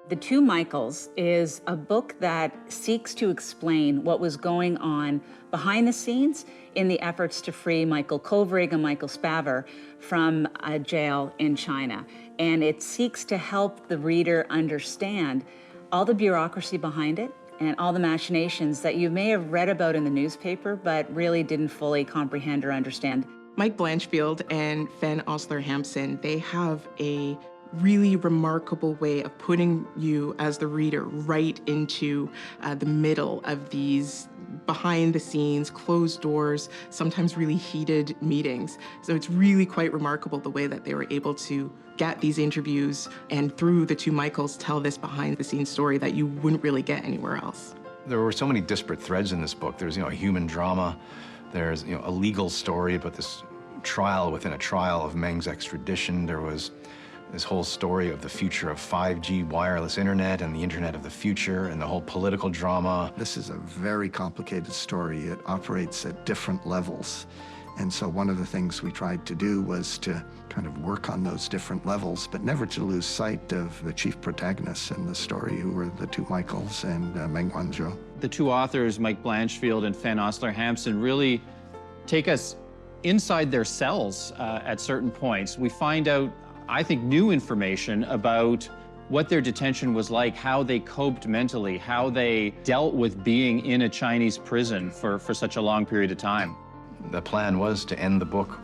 The Two Michaels is a book that seeks to explain what was going on behind the scenes in the efforts to free Michael Kovrig and Michael Spavor from a jail in China. And it seeks to help the reader understand all the bureaucracy behind it and all the machinations that you may have read about in the newspaper, but really didn't fully comprehend or understand. Mike Blanchfield and Fen Osler Hampson, they have a really remarkable way of putting you as the reader right into the middle of these behind the scenes, closed doors, sometimes really heated meetings. So it's really quite remarkable the way that they were able to get these interviews and through the two Michaels tell this behind the scenes story that you wouldn't really get anywhere else. There were so many disparate threads in this book. There's, a human drama. There's, a legal story about this trial within a trial of Meng's extradition. There was this whole story of the future of 5G wireless internet and the internet of the future and the whole political drama. This is a very complicated story. It operates at different levels. And so one of the things we tried to do was to kind of work on those different levels, but never to lose sight of the chief protagonists in the story, who were the two Michaels and Meng Wanzhou. The two authors, Mike Blanchfield and Fen Osler Hampson, really take us inside their cells at certain points. We find out, I think, new information about what their detention was like, how they coped mentally, how they dealt with being in a Chinese prison for such a long period of time. The plan was to end the book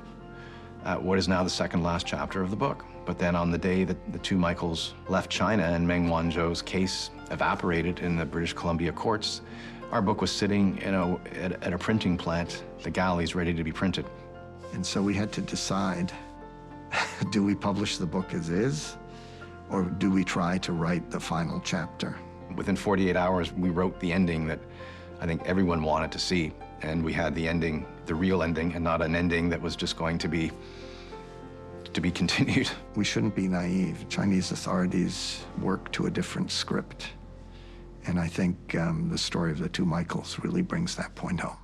at what is now the second last chapter of the book. But then on the day that the two Michaels left China and Meng Wanzhou's case evaporated in the British Columbia courts, our book was sitting at a printing plant, the galleys ready to be printed. And so we had to decide, do we publish the book as is, or do we try to write the final chapter? Within 48 hours, we wrote the ending that I think everyone wanted to see. And we had the ending, the real ending, and not an ending that was just going to be continued. We shouldn't be naive. Chinese authorities work to a different script. And I think the story of the two Michaels really brings that point home.